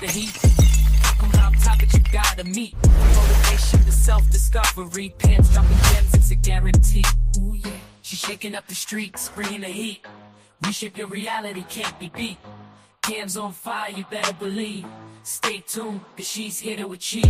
the heat. Come on top, but you gotta meet. Motivation to self-discovery. Pants dropping gems, it's a guarantee. Ooh yeah. She's shaking up the streets, bringing the heat. Reshape your reality, can't be beat. Cams on fire, you better believe. Stay tuned, cause she's here to achieve.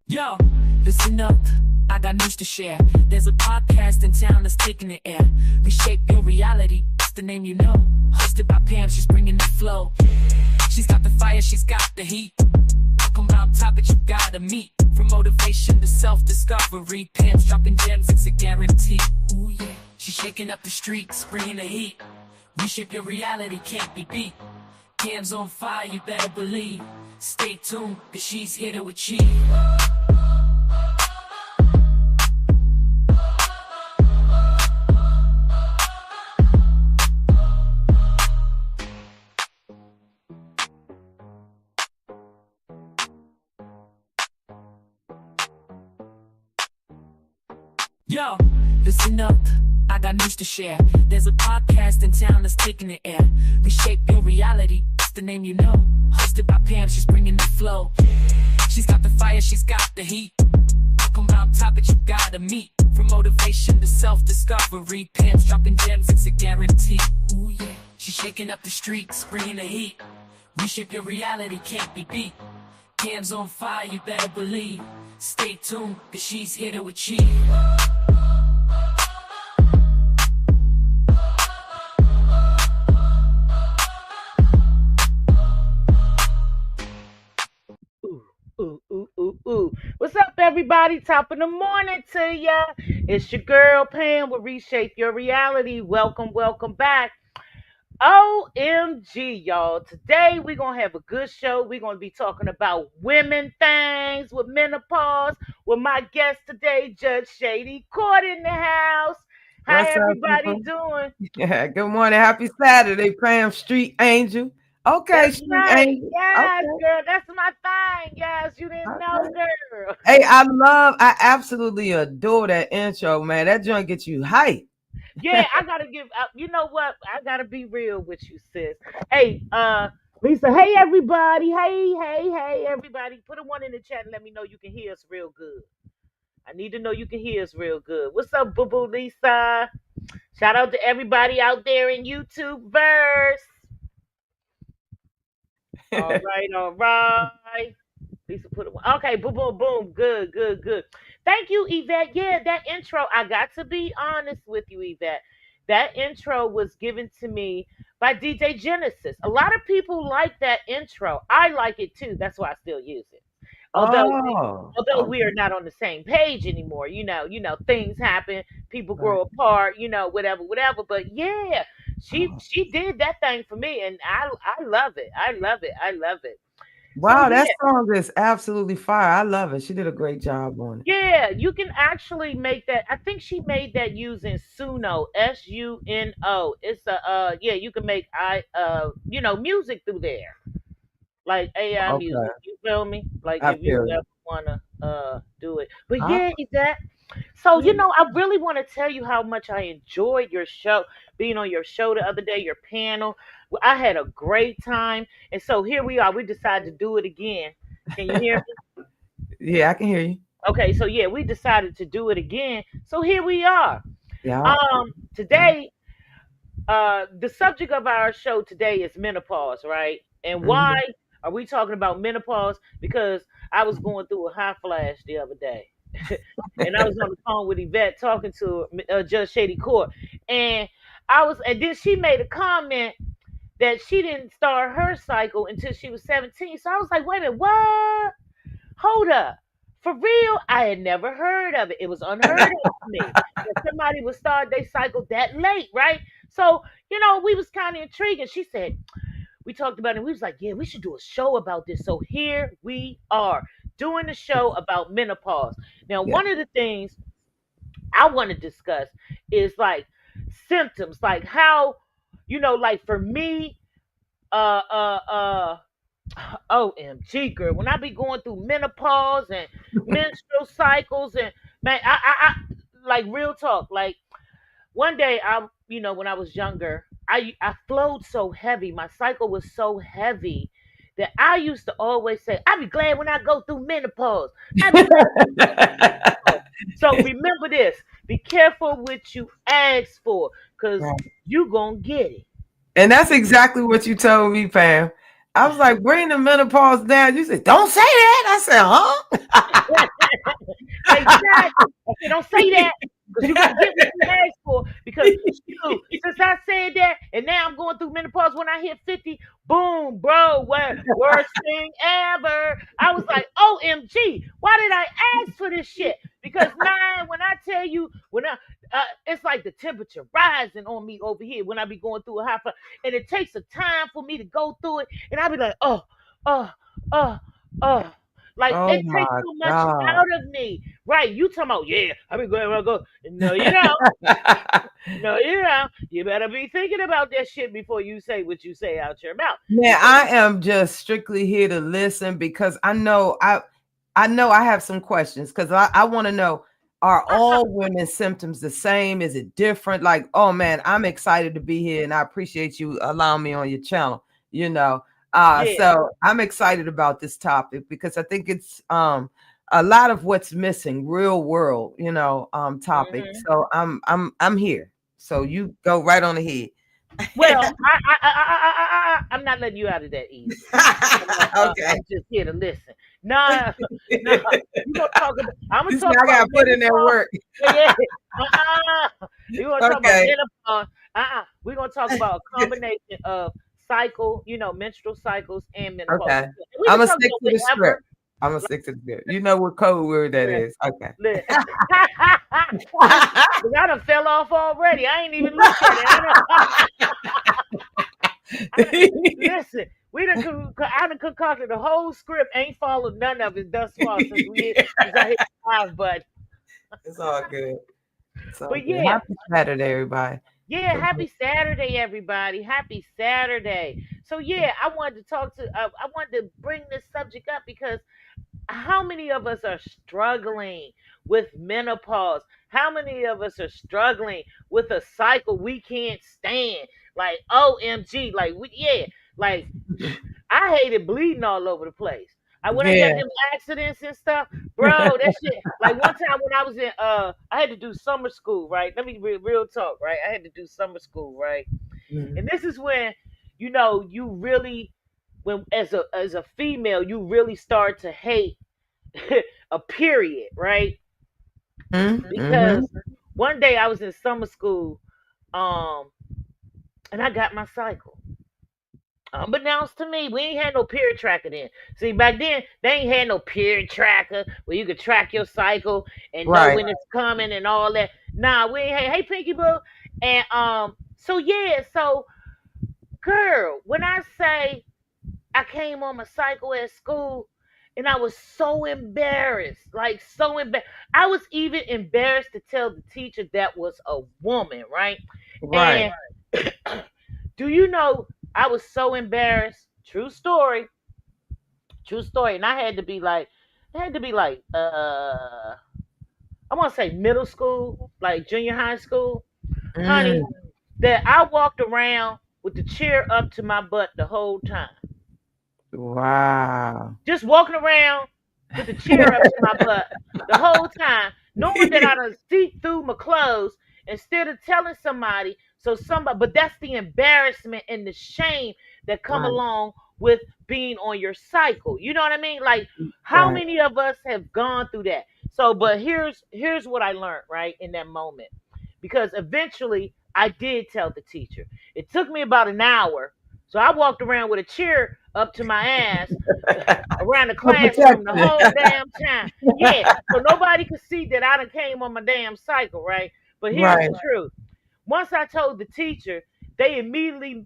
Yo, listen up, I got news to share. There's a podcast in town that's taking the air. Reshape Your Reality, that's the name you know. Hosted by Pam, she's bringing the flow. She's got the fire, she's got the heat. Come on top, but you gotta meet. From motivation to self-discovery. Pam's dropping gems, it's a guarantee. Ooh yeah. She's shaking up the streets, bringing the heat. Reshape your reality, can't be beat. Pam's on fire, you better believe. Stay tuned, cause she's here to achieve. Yo, listen up, I got news to share. There's a podcast in town that's taking the air. Reshape Your Reality, that's the name you know. Hosted by Pam, she's bringing the flow. She's got the fire, she's got the heat. Come on top, but you gotta meet. From motivation to self-discovery. Pam's dropping gems, it's a guarantee. Ooh yeah. She's shaking up the streets, bringing the heat. Reshape your reality, can't be beat. Pam's on fire, you better believe. Stay tuned, cause she's here to achieve. Ooh. What's up, everybody? Top of the morning to ya. It's your girl Pam with Reshape Your Reality. Welcome back. OMG, y'all. Today we're going to have a good show. We're going to be talking about women things with menopause with my guest today, Judge Shady. Court in the house. How What's up, everybody people? doing? Yeah, good morning. Happy Saturday, Pam. Street Angel. Okay, That's Street right. Angel. Yes, Okay, girl. That's my thing. Yes, you didn't know, okay. girl. Hey, I absolutely adore that intro, man. That joint gets you hype. Yeah, I gotta give. You know what? I gotta be real with you, sis. Hey, Lisa. Hey, everybody. Hey, everybody. Put a one in the chat and let me know you can hear us real good. I need to know you can hear us real good. What's up, Boo Boo Lisa? Shout out to everybody out there in YouTube verse. All right. Lisa put it. Okay, boom, boom, boom. Good. Thank you, Yvette. Yeah, that intro. I got to be honest with you, Yvette. That intro was given to me by DJ Genesis. A lot of people like that intro. I like it too. That's why I still use it. Although Oh, although we okay. are not on the same page anymore, things happen, people Right. grow apart, whatever. But yeah, Oh. she did that thing for me, and I love it. I love it. So Wow, that yeah, song is absolutely fire. I love it. She did a great job on it. yeah, you can actually make that. I think she made that using Suno, Suno. It's a yeah, you can make music through there. Like AI Okay, music, you feel me? Like I if you feel you. ever wanna do it. But I, yeah, is that so yeah. I really want to tell you how much I enjoyed your show, being on your show the other day, your panel. Well, I had a great time. And so here we are. We decided to do it again. Can you hear me? Yeah, I can hear you. Okay, so yeah, we decided to do it again. So here we are. Yeah, yeah. Today, the subject of our show today is menopause, right? And why Hmm. are we talking about menopause? Because I was going through a hot flash the other day. And I was on the phone with Yvette talking to Judge Shady Court. And and then she made a comment that she didn't start her cycle until she was 17. So I was like, wait a minute, what? Hold up. For real, I had never heard of it. It was unheard of to me that somebody would start their cycle that late, right? So, we was kind of intrigued. And she said, we talked about it. And we was like, yeah, we should do a show about this. So here we are doing a show about menopause. Now, Yeah. one of the things I want to discuss is like symptoms, like how, like for me, uh OMG, girl. When I be going through menopause and menstrual cycles, and man, I like real talk. Like one day, when I was younger, I flowed so heavy. My cycle was so heavy that I used to always say, "I be glad when I go through menopause. I be glad when I go through menopause." So remember this: be careful what you ask for, cause Right. you gonna get it. And that's exactly what you told me, Pam. I was like, bring the menopause down. You said, don't say that. I said, huh? Exactly. I said, don't say that because you're going to get what you asked for. Because, shoot, since I said that, and now I'm going through menopause when I hit 50, boom, bro, worst thing ever. I was like, OMG, why did I ask for this shit? Because, man, when I tell you, it's like the temperature rising on me over here when I be going through a hot flash. And it takes a time for me to go through it. And I be like, oh, oh, oh. Like Oh it takes my so much God. out of me. Right. You talking about, yeah, I be going to go. No, you don't. No, you don't. You better be thinking about that shit before you say what you say out your mouth. Man, Because I am just strictly here to listen because I know I have some questions because I want to know, are all women's symptoms the same? Is it different? Like, oh man, I'm excited to be here and I appreciate you allowing me on your channel, you know. yeah. So I'm excited about this topic because I think it's a lot of what's missing, real world, topic. Hmm. So I'm here. So you go right on ahead. Well, I'm not letting you out of that easy. Okay. I'm just here to listen. Nah, nah. You gonna talk about? I'm gonna You see, talk I about gotta put in that menopause. work. Yeah. You gonna talk about Okay. menopause? We're gonna talk about a combination of cycle, menstrual cycles and menopause. Okay. We I'm can gonna talk stick about to the whatever. script. I'm gonna stick to the script. You know what code word that is. Okay. Look, cause I done fell off already. I ain't even look at it. Listen, I done concocted the whole script. Ain't followed none of it thus far since I hit the live button. It's all good. It's all But good. yeah, Happy Saturday, everybody. yeah. Go ahead. Happy Saturday, everybody. Happy Saturday. So yeah, I wanted to talk to. I wanted to bring this subject up because how many of us are struggling with menopause? How many of us are struggling with a cycle we can't stand? Like OMG, like I hated bleeding all over the place. When I got Yeah. them accidents and stuff, bro, that shit. Like one time when I was in, I had to do summer school, right? Let me real talk, right? I had to do summer school, right? Mhm. And this is when, you really, when as a female, you really start to hate a period, right? Mhm. Because one day I was in summer school, um, and I got my cycle. Unbeknownst to me, we ain't had no period tracker then. See, back then they ain't had no period tracker where you could track your cycle and know Right. when it's coming and all that. Nah, we ain't had. Hey, Pinky Boo, and so yeah, so girl, when I say I came on my cycle at school, and I was so embarrassed, like so embarrassed. I was even embarrassed to tell the teacher that was a woman, right? Right. And do you know I was so embarrassed? True story. And I had to be like, I want to say middle school, like junior high school, honey. Mm. That I walked around with the chair up to my butt the whole time, Wow. just walking around with the chair up to my butt the whole time, knowing that I done see through my clothes instead of telling somebody. But that's the embarrassment and the shame that come Right. along with being on your cycle. You know what I mean? Like, how Right. many of us have gone through that? So, but here's what I learned right in that moment, because eventually I did tell the teacher. It took me about an hour, so I walked around with a chair up to my ass around the For classroom the protection. whole damn time. Yeah, so nobody could see that I done came on my damn cycle, right? But here's Right. the truth. Once I told the teacher, they immediately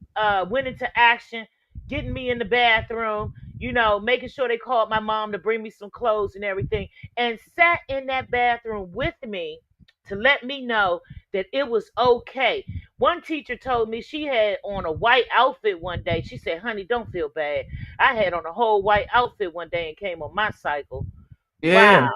went into action, getting me in the bathroom, making sure they called my mom to bring me some clothes and everything, and sat in that bathroom with me to let me know that it was okay. One teacher told me she had on a white outfit one day. She said, "Honey, don't feel bad. I had on a whole white outfit one day and came on my cycle." Yeah. Wow.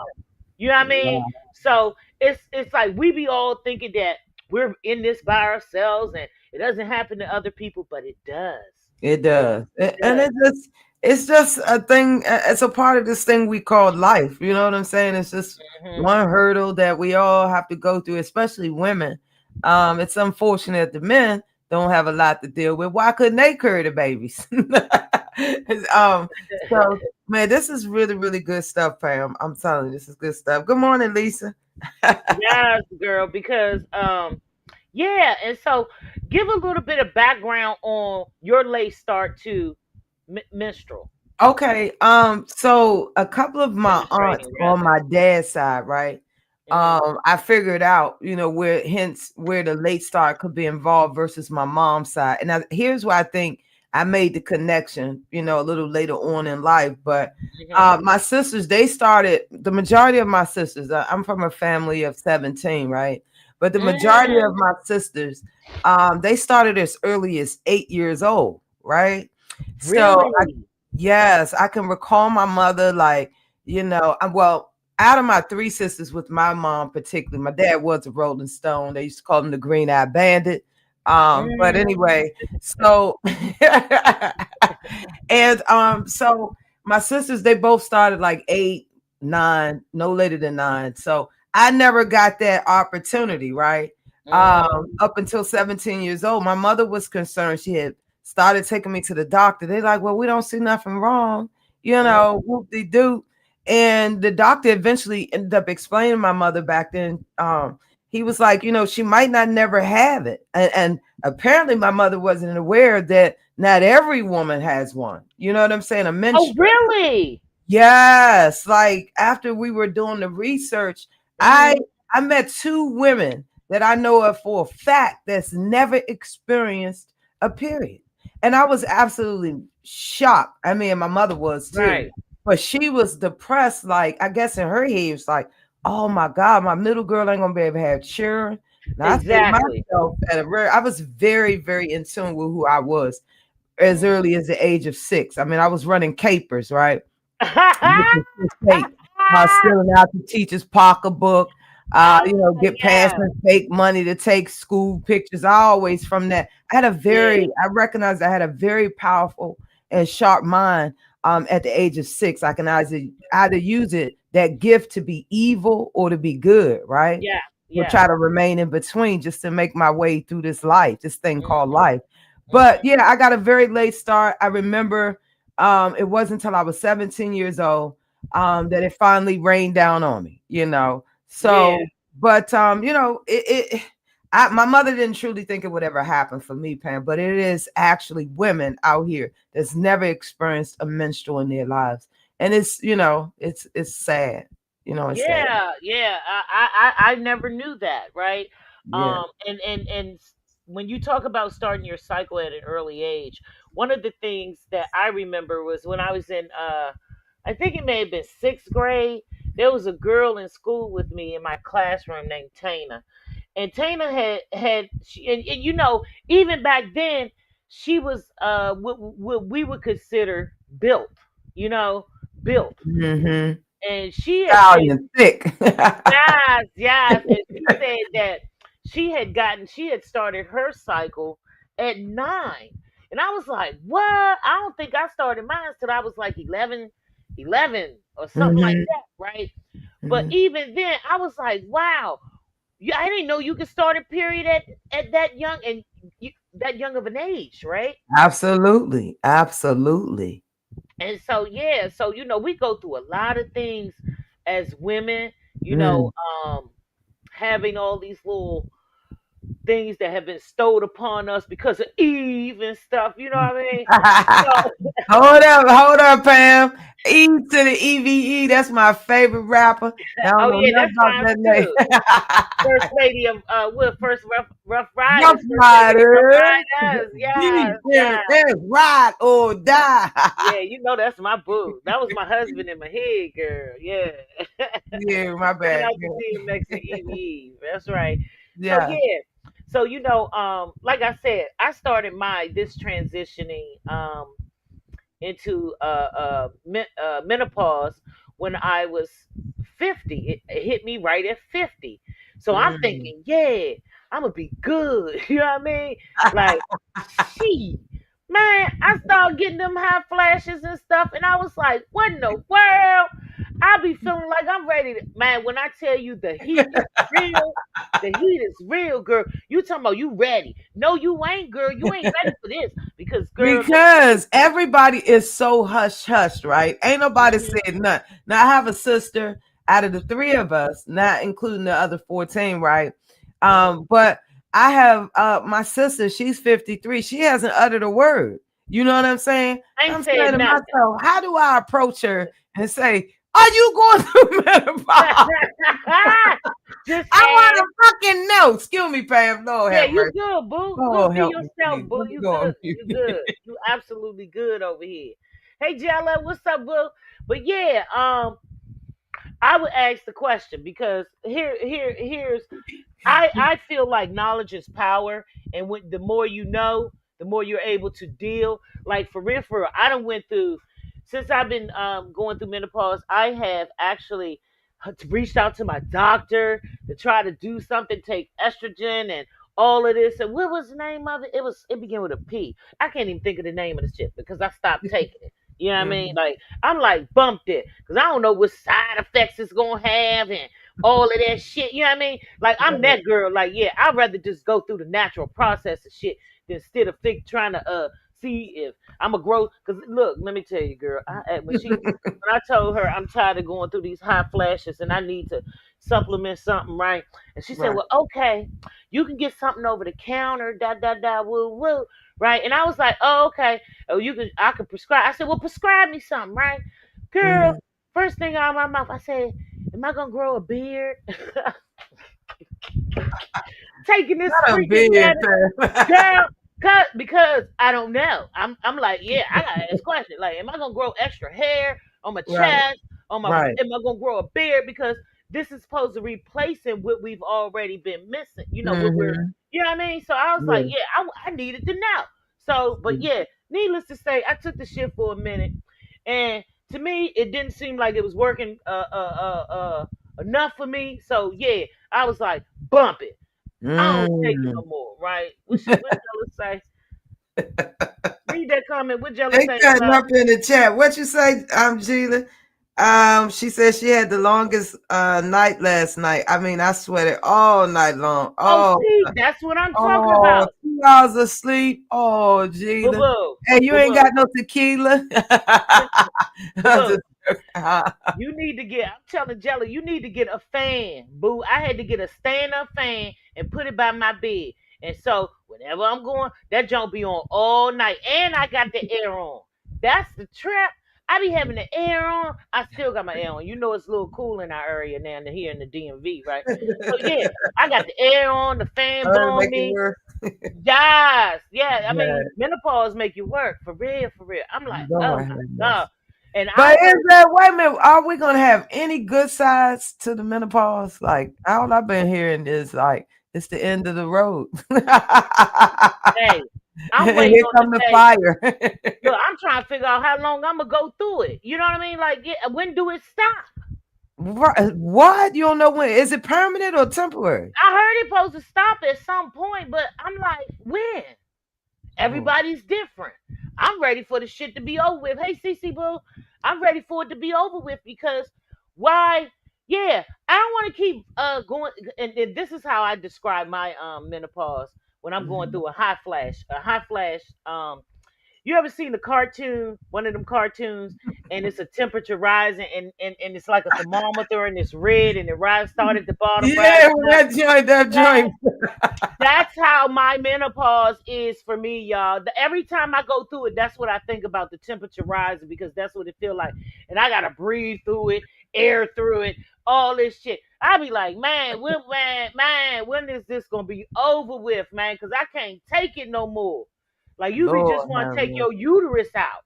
You know what I mean? Yeah. So it's like we be all thinking that we're in this by ourselves and it doesn't happen to other people, but it does. It It does. And does. it's just a thing, it's a part of this thing we call life. You know what I'm saying? It's just Hmm. one hurdle that we all have to go through, especially women. It's unfortunate the men don't have a lot to deal with. Why couldn't they carry the babies? um, so man, this is really, really good stuff, Pam. I'm telling you, this is good stuff. Good morning, Lisa. Yes, girl, because yeah, and so give a little bit of background on your late start to menstrual Okay, so a couple of my aunts menstruating on rather. my dad's side, right? Hmm. I figured out, where hence where the late start could be involved versus my mom's side. And here's why I think I made the connection, a little later on in life. But Hmm. my sisters, they started, the majority of my sisters, I'm from a family of 17, right? But the majority of Mm, my sisters, they started as early as 8 years old, right? So really? yes, I can recall my mother, like, well, out of my three sisters with my mom particularly, my dad was a Rolling Stone. They used to call him the Green Eye Bandit. But Mm, anyway, so and so my sisters, they both started like 8, 9, no later than 9. So I never got that opportunity, right? hmm. Up until 17 years old, my mother was concerned. She had started taking me to the doctor. They're like, well, we don't see nothing wrong, whoop de doo. And the doctor eventually ended up explaining to my mother back then. He was like, she might not never have it. And apparently my mother wasn't aware that not every woman has one. You know what I'm saying? A Oh, menstrual. really? Yes. Like after we were doing the research, I Hmm. I met two women that I know of for a fact that's never experienced a period. And I was absolutely shocked. I mean, my mother was too. Right. But she was depressed, like I guess in her head, it's like, oh my God, my middle girl ain't gonna be able to have children. And I say to Exactly. myself I was very, very in tune with who I was as Mhm. early as the age of 6. I mean, I was running capers, right? Making fake, stealing out the teacher's pocketbook, get Yeah. passing fake money to take school pictures. I always from that. Yeah. I recognized I had a very powerful and sharp mind. At the age of 6, I can either use it that gift to be evil or to be good, right? Yeah. Or Yeah. try to remain in between just to make my way through this life, this thing called Hmm. life. But Hmm. yeah, I got a very late start. I remember it wasn't until I was 17 years old that it finally rained down on me. Yeah. So, but my mother didn't truly think it would ever happen for me, Pam, but it is actually women out here that's never experienced a menstrual in their lives. And it's sad. It's sad. Yeah. Yeah. I never knew that. Right. Yeah. And when you talk about starting your cycle at an early age, one of the things that I remember was when I was in I think it may have been sixth grade. There was a girl in school with me in my classroom named Tana, and Tana and even back then she was what we would consider built, you know, built, Mm-hmm. and she had said Stallion thick. yes, yes, and she said that she had started her cycle at 9, and I was like, what? I don't think I started mine till I was like 11 or something like Mm-hmm. that, right? But Mm-hmm. even then, I was like, wow. Yeah, I didn't know you could start a period at that young and that young of an age, right? Absolutely. Absolutely. And so yeah, so we go through a lot of things as women, you know, Mm. um, having all these little things that have been stowed upon us because of Eve and stuff. You know what I mean? So Hold up, Pam. E to the EVE. That's my favorite rapper. I don't Oh know yeah, nothing that's about mine that too. name. First lady of what? First Rough Rough Riders. First lady of Rough Riders. Riders. He Yes, said, yes. "It's ride or die." Yeah, you know that's my boo. That was my husband in my head, girl. Yeah. Yeah, my Shout bad. out to DMX and EVE. That's right. So Yeah. yeah. So like I said, I started my this transitioning into menopause when I was 50. It hit me right at 50. So I'm Mm. thinking, yeah, I'm gonna be good. You know what I mean? Like, she, man, I started getting them high flashes and stuff, and I was like, what in the world? I be feeling like I'm ready to, man. When I tell you the heat is real, the heat is real, girl. You talking about you ready? No, you ain't, girl. You ain't ready for this because, girl, let me tell you. Because everybody is so hush hush, right? Ain't nobody Mhm, said nothing. Now I have a sister out of the three of us, not including the other 14, right? mhm. But I have my sister, she's 53. She hasn't uttered a word. You know what I'm saying? Ain't I'm saying said to nothing. myself, how do I approach her and say, are you going through menopause? Just I want ask. to fucking know. Excuse me, Pam. Lord Yeah, have you mercy. good, boo. Oh, Good. Be help me, yourself, please. boo. Let me You go good. on mute. You good. You absolutely good over here. Hey, Jella, what's up, boo? But yeah, I would ask the question because here's I feel like knowledge is power, and when the more you know, the more you're able to deal. Like for real, I done went through since I've been going through menopause. I have actually reached out to my doctor to try to do something, take estrogen and all of this. And what was the name of it? It began with a P. I can't even think of the name of the shit because I stopped taking it. You know what I mean? Mhm. Like I'm like bumped it because I don't know what side effects it's gonna have and all of that shit. You know what I mean? Like I'm Right. that girl. Like yeah, I'd rather just go through the natural process of shit than instead of trying to see if I'm a grow. Cause look, let me tell you, girl. When I told her I'm tired of going through these high flashes and I need to supplement something, right? And she said, Right. well, okay, you can get something over the counter, da da da, woo woo, right? And I was like, oh okay, oh I could prescribe. I said, well, prescribe me something, right? Girl, Mhm. first thing out of my mouth, I said, am I gonna grow a beard? Taking this Not a freaking big medicine, fan. girl. Because I don't know. I'm like, yeah, I gotta ask questions. Like, am I gonna grow extra hair on my Right. chest? Right. Am I gonna grow a beard? Because this is supposed to replacing what we've already been missing. Mhm. You know what I mean? So I was like, Yeah. yeah, I needed to know. So, but yeah, needless to say, I took the shit for a minute, and to me, it didn't seem like it was working enough for me. So yeah, I was like, bump it. I don't take it Mm. no more, right? What Jella say? Read that comment. What Jella They say, cutting love? up in the chat. What you say, Sheila? She said she had the longest night last night. I mean, I sweated all night long. Oh, Oh, see, that's what I'm talking oh, about. 2 hours of sleep. Oh, Boo Sheila. boo. Hey, you Boo ain't boo. got no tequila. Boo I'm boo. just, You need to get, I'm telling Jelly, you need to get a fan, boo. I had to get a stand up fan and put it by my bed. And so whenever I'm going, that junk be on all night. And I got the air on. That's the trap. I be having the air on. I still got my air on. You know it's a little cool in our area now and here in the DMV, right? So yeah, I got the air on, the fan blowing make it me. work. Yes. Yeah. I Yeah, mean, menopause make you work for real, for real. I'm like, oh Lord my have God. mercy. And But I is heard, that wait a minute? Are we gonna have any good sides to the menopause? Like all I've been hearing is like it's the end of the road. hey, I'm waiting Here on the come the day. fire. Look, I'm trying to figure out how long I'm gonna go through it. You know what I mean? Like, yeah, when do it stop? What? You don't know when? Is it permanent or temporary? I heard it's supposed to stop at some point, but I'm like, when? Oh. Everybody's different. I'm ready for the shit to be over with. Hey, CC Boo, I'm ready for it to be over with because why? Yeah, I don't want to keep going. And this is how I describe my menopause when I'm going Mhm. through a high flash. A high flash. You ever seen the cartoon, one of them cartoons, and it's a temperature rising, and it's like a thermometer, and it's red, and it started at the bottom, Yeah, rising up. that Yes, joint. that's how my menopause is for me, y'all. Every time I go through it, that's what I think about, the temperature rising, because that's what it feel like. And I gotta breathe through it, air through it, all this shit. I be like, man, when is this gonna be over with, man? Because I can't take it no more. Like you be just Lord want have to take mercy. your uterus out,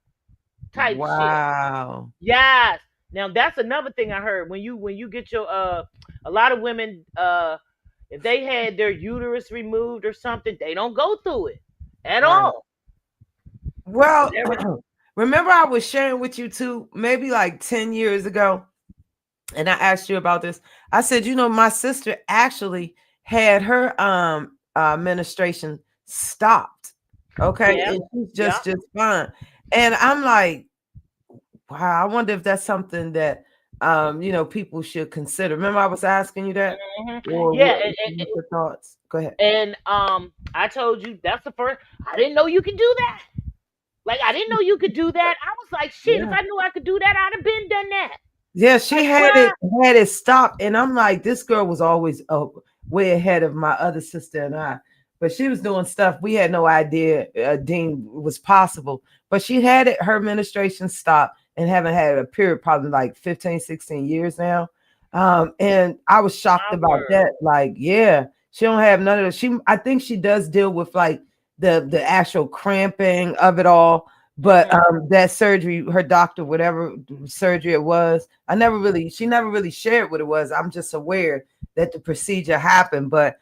type shit. Wow. Yes. Now that's another thing I heard. When you get your a lot of women if they had their uterus removed or something, they don't go through it at Right. all. Well, Whatever. remember I was sharing with you too, maybe like 10 years ago, and I asked you about this. I said, my sister actually had her menstruation stopped. Okay. Yeah. And she's Yeah. just fine. And I'm like, wow, I wonder if that's something that people should consider. Remember I was asking you that? Hmm. Or Yeah. what's your thoughts? Go ahead. I told you that's the first. I didn't know you could do that. Like I didn't know you could do that. I was like, shit. If Yeah. I knew I could do that, I'd have been done that. Yeah, she Like had why? it stopped, and I'm like, this girl was always way ahead of my other sister and I. But she was doing stuff we had no idea deemed was possible. But she had her menstruation stopped and haven't had a period probably like 15, 16 years now. And I was shocked My about word. that. Like, yeah, she don't have none of it. I think she does deal with like the actual cramping of it all, but Hmm. that surgery, her doctor, whatever surgery it was, she never really shared what it was. I'm just aware that the procedure happened. But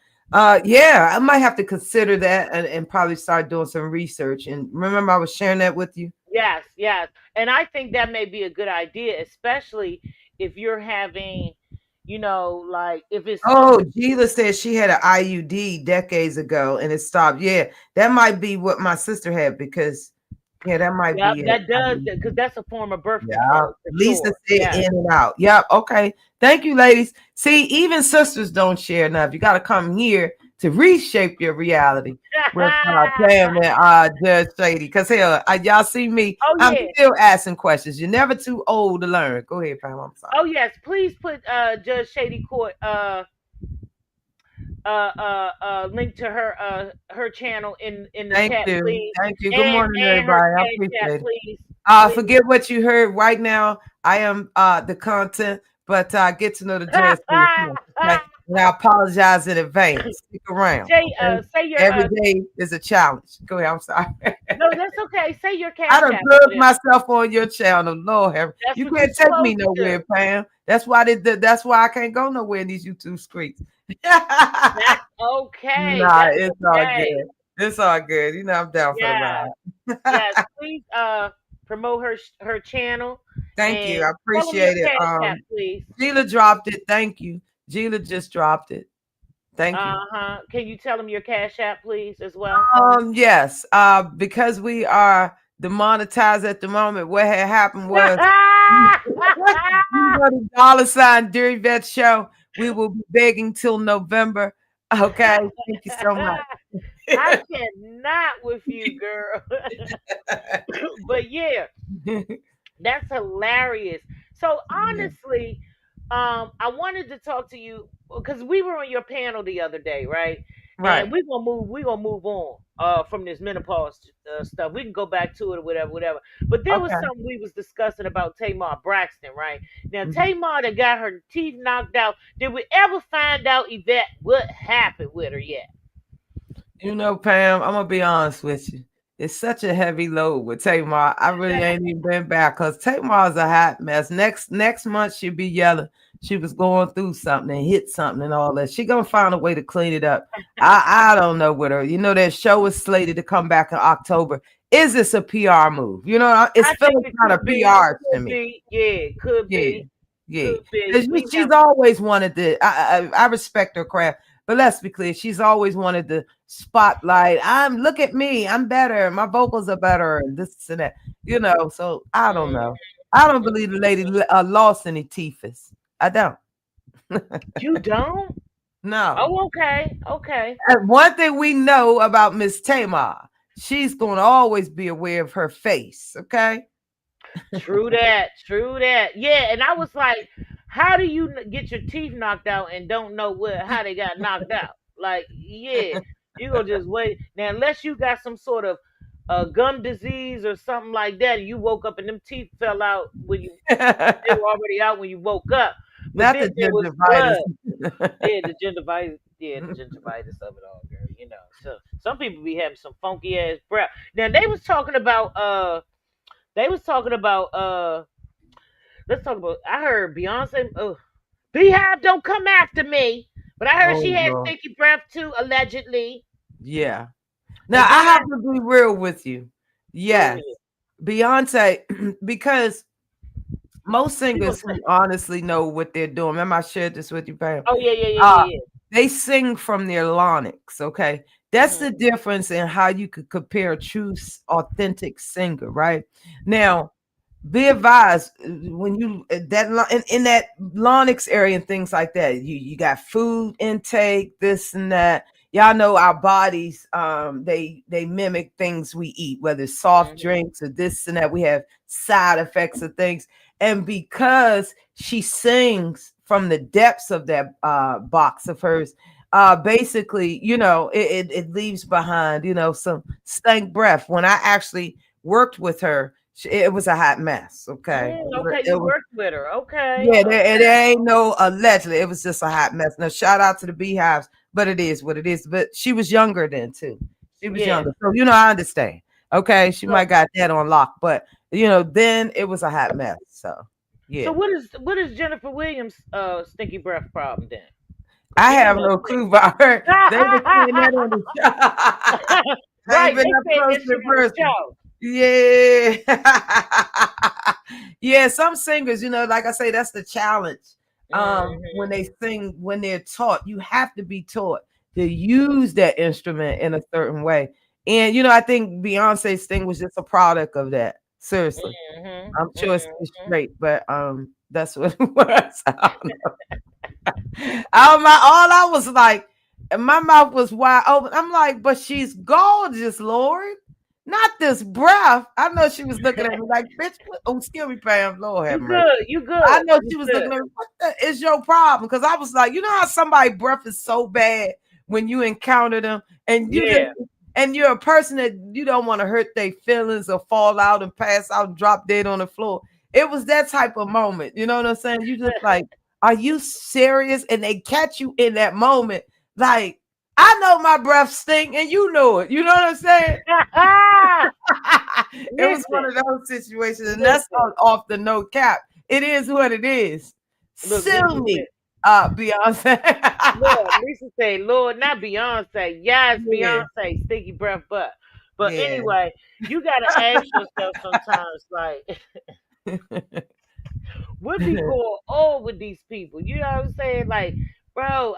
yeah, I might have to consider that and probably start doing some research. And remember, I was sharing that with you. Yes, yes. And I think that may be a good idea, especially if you're having, like if it's Oh, Gila said she had an IUD decades ago and it stopped. Yeah, that might be what my sister had because, yeah, that might yep, be it. that does because that's a form of birth Yeah. control for Lisa sure. said Yes. in and out. Yep. Okay. Thank you, ladies. See, even sisters don't share enough. You got to come here to reshape your reality with Pam and Judge Shady. Because hell, y'all see me, Oh I'm yeah. still asking questions. You're never too old to learn. Go ahead, Pam. I'm sorry. Oh yes. Please put Judge Shady Court link to her channel in the Thank chat, you. please. Thank you. Good And morning, her everybody. I cash app, appreciate it. please. Please. Forget what you heard right now. I am the content, but get to know the judge for yourself. Okay. And I apologize in advance. Stick around. Okay. Say your Every day is a challenge. Go ahead. I'm sorry. no, that's okay. Say your I cash done app over plugged there. myself on your channel. Lord have That's you what you're can't take me supposed to do. nowhere, Pam. That's why I can't go nowhere in these YouTube streets. That's okay. Nah, That's it's all okay. good. It's all good. I'm down for the Yeah. ride. Yes. Please promote her channel Thank and you. I tell them your appreciate it. cash app, please. Gila dropped it. Thank you. Gila just dropped it. Thank you. Uh-huh. Can you tell them your cash app, please, as well? Yes. Because we are demonetized at the moment, what had happened was you know the $ Deary Vet show. We will be begging till November. Okay. Thank you so much. I cannot with you, girl. But yeah, that's hilarious. So Yeah. honestly, I wanted to talk to you because we were on your panel the other day, right? Right. And we're gonna move on from this menopause stuff. We can go back to it or whatever, whatever. But there was Okay. something we was discussing about Tamar Braxton, right? Now Mhm. Tamar that got her teeth knocked out. Did we ever find out, Yvette, what happened with her yet? Pam, I'm gonna be honest with you. It's such a heavy load with Tamar. I really ain't even been back because Tamar's a hot mess. Next month she'll be yelling. She was going through something and hit something and all that. She gonna find a way to clean it up. I don't know with her. That show is slated to come back in October. Is this a PR move? It's I think feeling it kind of could be. PR to Could me. be. Yeah, could Yeah, be. yeah. Could be. 'Cause We she's have. always wanted to. I respect her craft, but let's be clear. She's always wanted the spotlight. Look at me. I'm better. My vocals are better. And this and that. So I don't Mm, know. I don't believe the lady lost any teethus. I don't. you don't? No. Oh, okay. Okay. And one thing we know about Miss Tamar, she's going to always be aware of her face. Okay. True that. True that. Yeah, and I was like, how do you get your teeth knocked out and don't know how they got knocked out? Like, yeah, you gonna just wait now unless you got some sort of gum disease or something like that, and you woke up and them teeth fell out when you they were already out when you woke up. But Not then the there was blood. gingivitis. Yeah, the gingivitis. Yeah, the gingivitis of it all, girl. You know, so some people be having some funky ass breath. Now they was talking about let's talk about. I heard Beyonce. Oh, Beehive, don't come after me. But I heard Oh, she had Lord. stinky breath too, allegedly. Yeah. Now And then I have to be real with you. go Yes, ahead. Beyonce, because most She gonna singers say, who honestly know what they're doing. Remember, I shared this with you, Pam. oh yeah, yeah, yeah, Uh, yeah, they sing from their larynx. Okay, yeah. that's the difference in how you could compare a true, authentic singer. Right now, be advised when you in that larynx area and things like that, you got food intake, this and that. Y'all know our bodies, they mimic things we eat, whether it's soft Mm-hmm. drinks or this and that. We have side effects of things. And because she sings from the depths of that box of hers, basically, it leaves behind, some stank breath. When I actually worked with her, it was a hot mess. Okay. Okay, It you was, worked with her. Okay, yeah, okay. there ain't no allegedly. It was just a hot mess. Now, shout out to the beehives, but it is what it is. But she was younger then too. She was Yeah. younger. So, I understand. Okay. She So, might got that on lock, but then it was a hot mess. So so yeah. what is Jennifer Williams' stinky breath problem then? Cause I she have must no clue about her. They were saying that on the show. I ain't right. been They up said close that shit in on the person. show. Yeah. Yeah, some singers, like I say, that's the challenge. When Hmm. they sing, when they're taught, you have to be taught to use that instrument in a certain way. And I think Beyonce's thing was just a product of that. Seriously. Hmm. I'm sure it's Hmm. straight, but that's what it was. All I was like, and my mouth was wide open. I'm like, but she's gorgeous, Lord. Not this breath. I know she was looking at me like, bitch, oh, excuse me, Pam. Lord have You mercy. good. You I good. know You she was good. looking at me, what the is your problem? Because I was like, how somebody breath is so bad when you encounter them and Yeah. and you're a person that you don't want to hurt their feelings or fall out and pass out and drop dead on the floor. It was that type of moment. You know what I'm saying? You just like, are you serious? And they catch you in that moment. Like, I know my breath stink and you know it. You know what I'm saying? It was one Listen. of those situations, and that's Listen. off the no cap. It is what it is. Look, Sue Lisa me, said, Beyonce. Lord, Lisa said, Lord, not Beyonce. Yes, Yeah, Beyonce, sticky breath butt. But yeah. anyway, you gotta ask yourself sometimes, like, what be going on with these people? You know what I'm saying? Like, bro,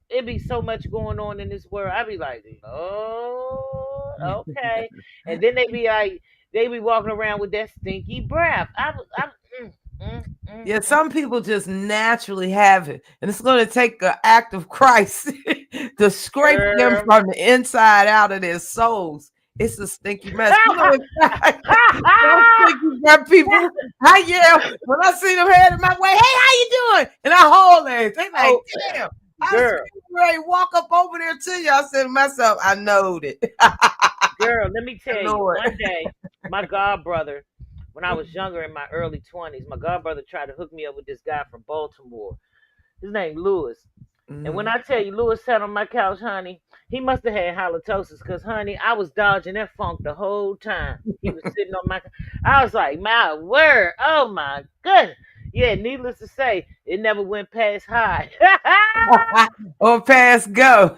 it be so much going on in this world. I be like, Lord, okay. And then they be walking around with that stinky breath. Yeah, Mm. some people just naturally have it, and it's going to take an act of Christ to scrape them Girl. from the inside out of their souls. It's a stinky mess. In fact, those stinky breath people, I yell when I see them headed my way. Hey, how you doing? And I hold it. They like, Oh, damn. I was girl. ready to walk up over there to you. I said to myself, I knowed it. Girl, let me tell you, Lord. one day, my god brother, when I was younger in my early 20s, my god brother tried to hook me up with this guy from Baltimore. His name Lewis. And when Mhm. I tell you Lewis sat on my couch, honey, he must have had halitosis because, honey, I was dodging that funk the whole time. He was sitting on my. I was like, my word, oh my goodness. Yeah, needless to say, it never went past high. Or pass go.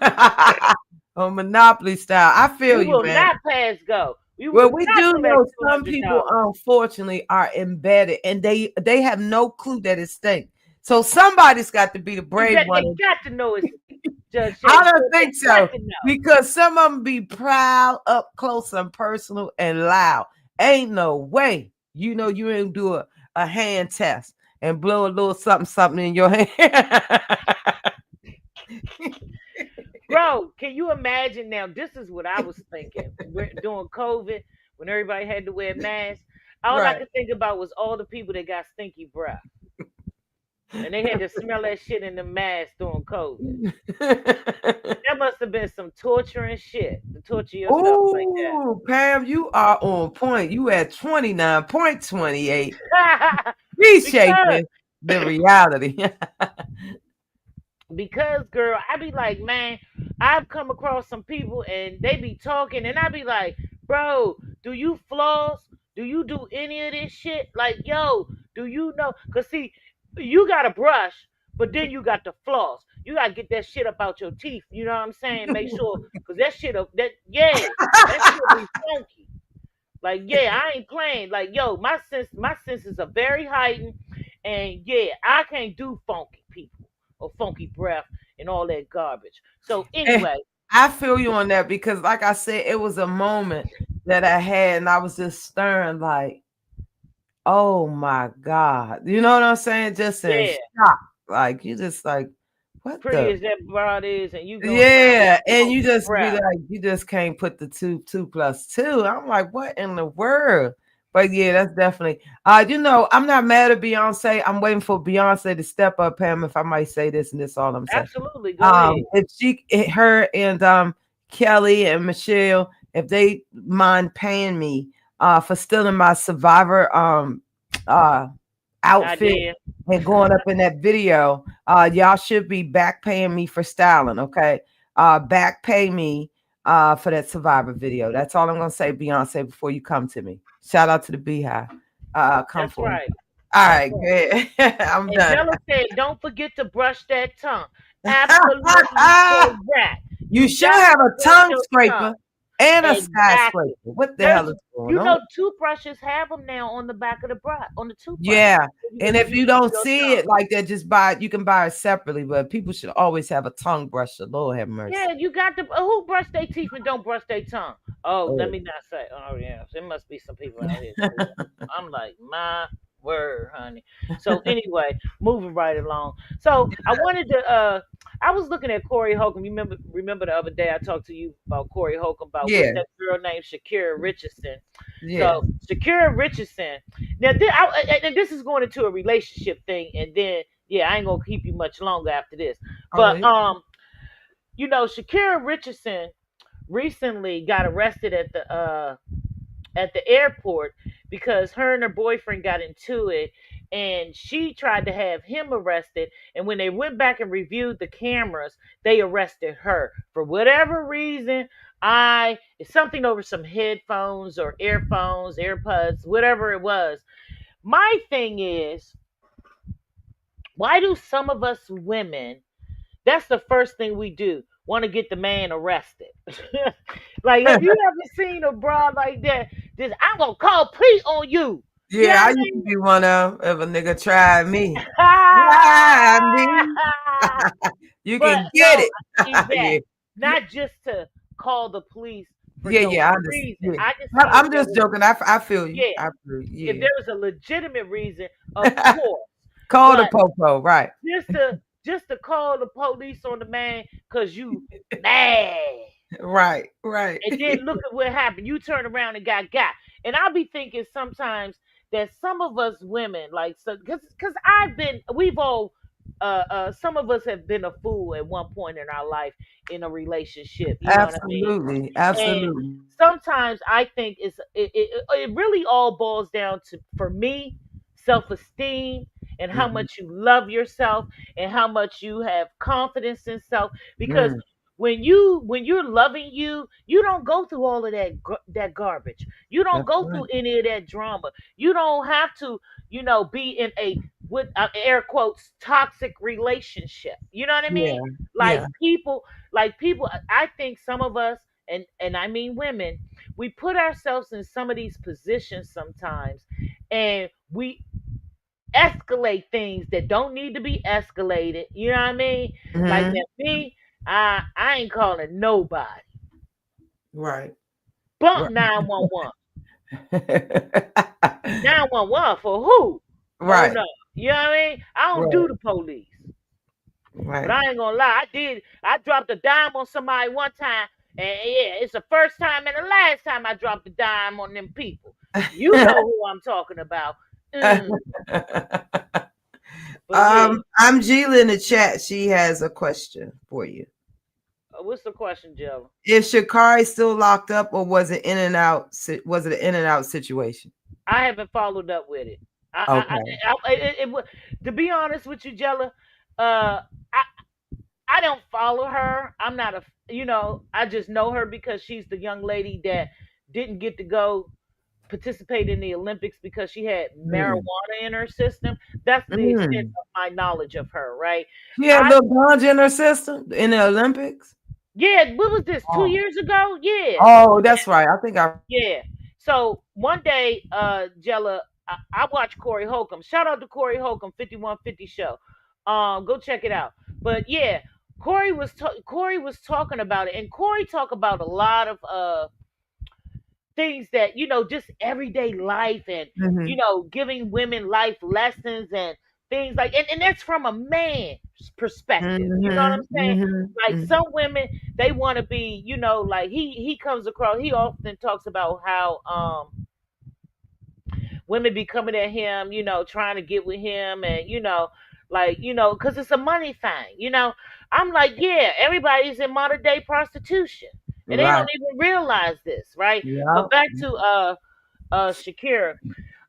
Or Monopoly style. I feel We you, will man. not pass go. We Well, will we not do collect know two some hundred people, dollars. unfortunately, are embedded and they have no clue that it's stink. So somebody's got to be the brave They one. got to know it's Judge I Shady don't Court. They think got so to know. because some of them be proud, up close and personal and loud. Ain't no way. You ain't do a hand test and blow a little something in your hand. Bro, can you imagine now? This is what I was thinking during COVID when everybody had to wear masks. All I Right. could think about was all the people that got stinky breath and they had to smell that shit in the mask during COVID. That must have been some torturing shit to torture yourself like Oh, Pam, you are on point. You at 29.28. that. because Reshaping the reality. Because girl, I be like, man, I've come across some people and they be talking and I be like, bro, do you floss? Do you do any of this shit? Like, yo, do you know? Cause see, you got a brush, but then you got the floss. You gotta get that shit up out your teeth. You know what I'm saying? Make sure, cause that shit up, that shit be funky. Like, yeah, I ain't playing. Like, yo, my senses are very heightened, and yeah, I can't do funky people or funky breath and all that garbage. So Eh, anyway, I feel you on that because, like I said, it was a moment that I had, and I was just stirring, like, oh my God. You know what I'm saying? Just in yeah, shock. Like, you just like, what pretty the? as that broad is, and you gonna find Yeah. out And you funky just be breath. like, you just can't put the two plus two. I'm like, what in the world? But yeah, that's definitely I'm not mad at Beyonce. I'm waiting for Beyonce to step up, Pam, if I might say this, and this all I'm saying. Absolutely, go ahead. Her and Kelly and Michelle, if they mind paying me for stealing my Survivor uh outfit Idea. and going up in that video, y'all should be back paying me for styling, okay? Back pay me for that Survivor video. That's all I'm gonna say, Beyonce, before you come to me. Shout out to the Beehive. Come That's for me. right. All That's right, right. good. I'm And done. Bella said, don't forget to brush that tongue. Absolutely correct. You You should got have to a brush tongue your tongue. scraper and a Exactly. skyscraper. What the There's, hell is going you on? know, toothbrushes have them now on the back of the brush, on the toothbrush. Yeah. So you And can if use you it for don't your see tongue. it like that, just buy it. You can buy it separately, but people should always have a tongue brusher. Lord have mercy. Yeah, you got the who brush their teeth and don't brush their tongue. Oh, let Oh. me not say. Oh yeah, there must be some people out here. That do that. I'm like, my word, honey. So anyway, moving right along. So I wanted to. I was looking at Corey Holcomb. Remember the other day I talked to you about Corey Holcomb about what's Yeah. that girl named Shakira Richardson. Yeah. So Shakira Richardson. Now, and this is going into a relationship thing, and then yeah, I ain't gonna keep you much longer after this. Oh, But you know, Shakira Richardson recently got arrested at the airport because her and her boyfriend got into it and she tried to have him arrested, and when they went back and reviewed the cameras they arrested her for whatever reason. I It's something over some headphones or earphones, AirPods, whatever it was. My thing is, why do some of us women, that's the first thing we do, want to get the man arrested? Like, have you ever seen a broad like that? Just, I'm gonna call police on you. You know yeah. I what used to be one of them. If a nigga tried me, try I me. mean? You But can get no, it. Yvette, Yeah. not just to call the police for Yeah. no Yeah. I understand. reason. Yeah. I just mean if I'm there just was, joking. I feel you. yeah, I feel if you. there was a legitimate reason, of Yeah. course. Call the But popo. Right. just to call the police on the man because you mad. Right. Right. And then look at what happened. You turn around and got. And I'll be thinking sometimes that some of us women, like, so, because we've all, some of us have been a fool at one point in our life in a relationship. You know what I mean? Absolutely. And Absolutely. sometimes I think it really all boils down to, for me, self-esteem and how Mhm. much you love yourself and how much you have confidence in self. Because Mm. when you're loving you, you don't go through all of that garbage. You don't That's go right. through any of that drama. You don't have to, be in a, with air quotes, toxic relationship. You know what I mean? Yeah. Like Yeah. people, I think some of us, and I mean women, we put ourselves in some of these positions sometimes, and we escalate things that don't need to be escalated. You know what I mean? Like Mhm. that me, I ain't calling nobody. Right. Bump Right. 911. 911 for who? Oh Right. no. You know what I mean? I don't Right. do the police. But Right. I ain't gonna lie, I dropped a dime on somebody one time, and yeah, it's the first time and the last time I dropped a dime on them people. You know who I'm talking about. Mm. But yeah, I'm Gila in the chat. She has a question for you. what's the question, Jill? Is Shakari still locked up, or was it in and out? Was it an in and out situation? I haven't followed up with it. Okay. To be honest with you, Jella, I don't follow her. I'm not a, I just know her because she's the young lady that didn't get to go participate in the Olympics because she had Mm. marijuana in her system. That's the extent Mm. of my knowledge of her, right? She had a I little ganja in her system in the Olympics. Yeah, what was this? Two Oh, years ago? Yeah. oh, that's right. I think I. Yeah. So one day, Jella, I watched Corey Holcomb. Shout out to Corey Holcomb, 5150 show. Go check it out. But yeah, Corey was talking about it, and Corey talked about a lot of things that just everyday life, and Hmm. giving women life lessons and things like, and that's from a man's perspective. You know what Hmm. I'm saying? Hmm. Like some women, they want to be, like he comes across. He often talks about how women be coming at him, trying to get with him, and like because it's a money thing. I'm like, yeah, everybody's in modern day prostitution, and they Right. don't even realize this, right? Yeah. But back to Shakira.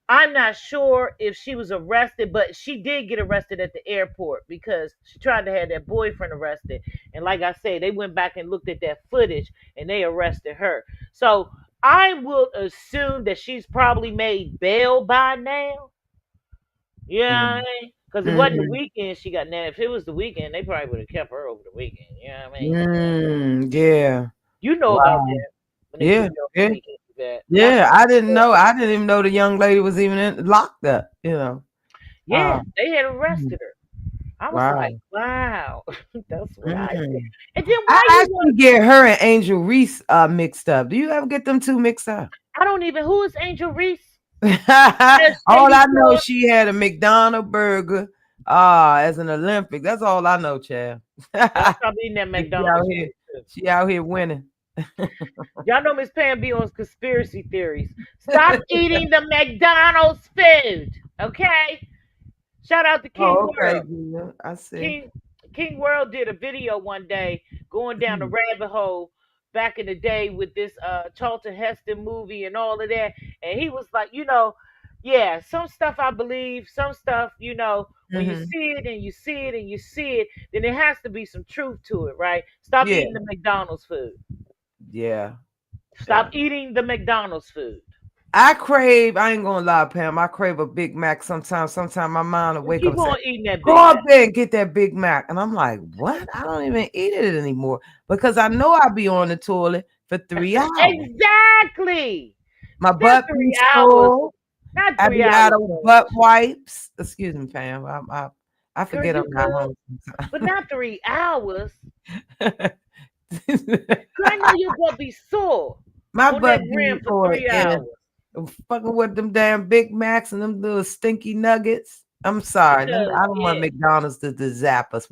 I'm not sure if she was arrested, but she did get arrested at the airport because she tried to have that boyfriend arrested. And like I said, they went back and looked at that footage and they arrested her. So I will assume that she's probably made bail by now. Yeah, because it wasn't the Mm-hmm. weekend she got now. If it was the weekend, they probably would have kept her over the weekend. You know what I mean? Yeah. You know about Wow. that when they Yeah. keep you over the Yeah. weekend. That that's Yeah. I didn't know. I didn't even know the young lady was even locked up. yeah, Um, they had mm, arrested her. I was like, wow. wow, that's what I said. Mm. And then I why you want? actually get her and Angel Reese mixed up. Do you ever get them two mixed up? I don't even. Who is Angel Reese? That's All Shady I know, Court. she had a McDonald's burger as an Olympic. That's all I know, child. Y'all stop eating that she out McDonald's here, food too. she out here winning. Y'all know Miss Pam be on conspiracy theories. Stop eating the McDonald's food, okay? Shout out to King Oh, okay, World. Gina. I see. King King World did a video one day going down the rabbit hole back in the day with this Charlton Heston movie and all of that. And he was like, yeah, some stuff I believe, some stuff, when you Mm-hmm. see it and you see it and you see it, then there has to be some truth to it, right? Stop Yeah, eating the McDonald's food. yeah, Stop yeah. eating the McDonald's food. I ain't gonna lie, Pam. I crave a Big Mac sometimes. Sometimes my mind will Well, wake up keep and say, on eating that go Big up Mac. there and get that Big Mac. And I'm like, what? I don't even eat it anymore because I know I'll be on the toilet for 3 hours. Exactly. My Not butt be 3 hours. sore. Not I three be out hours, of butt coach. wipes. Excuse me, Pam. I Girl, forget I'm you not good, home but not 3 hours. sometimes. Girl, I know your butt be sore My on that butt rim be for sore 3 hours. and fucking with them damn Big Macs and them little stinky nuggets. I'm sorry. Because I don't want yeah, McDonald's to zap us.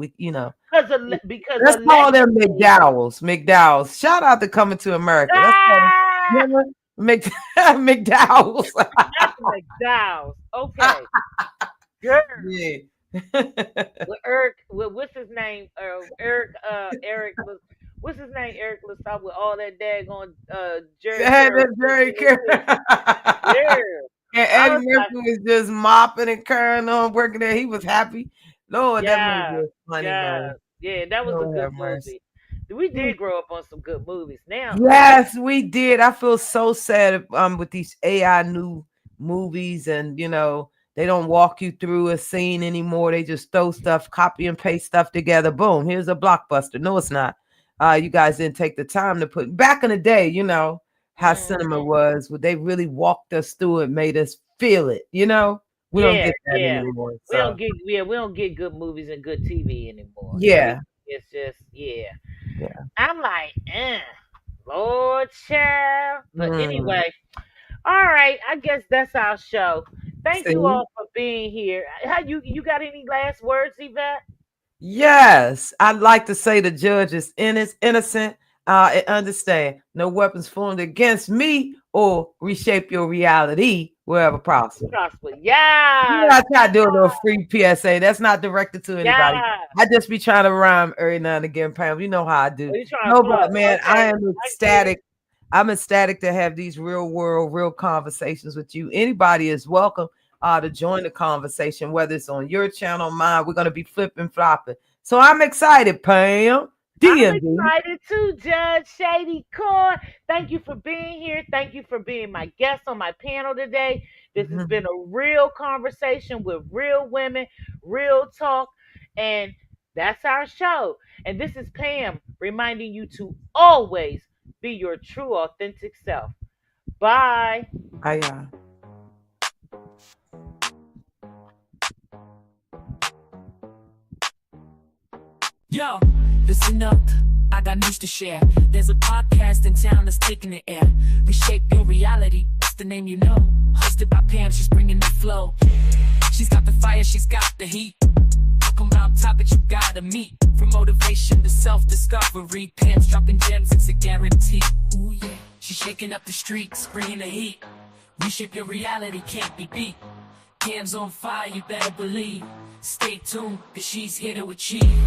because Let's call them allegedly, McDowell's. McDowell's. Shout out to Coming to America. Let's call them ah, remember? McDowell's. not the McDowell's. Okay, girl. Yeah. With Eric, what's his name? Eric. What's his name? Eric Lestat with all that daggone Jerry Had Curl that Jerry in his too. Curl. Yeah, And I Eddie was like, Murphy was just mopping and carrying on, working there. He was happy. Lord, that movie yeah, was funny, yeah, man. yeah. That was a Lord good have mercy. movie. We did grow up on some good movies. Now, Yes, we did. I feel so sad with these AI new movies, and they don't walk you through a scene anymore. They just throw stuff, copy and paste stuff together. Boom, here's a blockbuster. No, it's not. You guys didn't take the time to put back in the day, how cinema mhm. was, where they really walked us through it, made us feel it, We don't Yeah, get that yeah. anymore. So We don't get good movies and good TV anymore. yeah, Everything is just yeah. yeah. I'm like, Lord child. But Mm. anyway, all right. I guess that's our show. Thank you See? all for being here. How you got any last words, Yvette? Yes, I'd like to say the judge is innocent. And understand no weapons formed against me or reshape your reality wherever possible. Prosper. Yeah, Yes. I try to do a little free PSA. That's not directed to anybody. Yeah. I just be trying to rhyme every now and again, Pam. You know how I do. Are you trying to No, flow? but man, I Okay. am I get it. ecstatic. I'm ecstatic to have these real world, real conversations with you. Anybody is welcome to join the conversation, whether it's on your channel, mine. We're gonna be flipping, flopping. So I'm excited, Pam. I'm DMD. excited too, Judge Shady Court. Thank you for being here. Thank you for being my guest on my panel today. This has been a real conversation with real women, real talk, and that's our show. And this is Pam reminding you to always be your true, authentic self. Bye. I Yo, listen up. I got news to share. There's a podcast in town that's taking the air. Reshape Your Reality. It's the name you know. Hosted by Pam, she's bringing the flow. She's got the fire, she's got the heat. Talking about topics you gotta meet. From motivation to self-discovery. Pam's dropping gems, it's a guarantee. Ooh yeah. She's shaking up the streets, bringing the heat. Reshape your reality, can't be beat. Pam's on fire, you better believe. Stay tuned, cause she's here to achieve.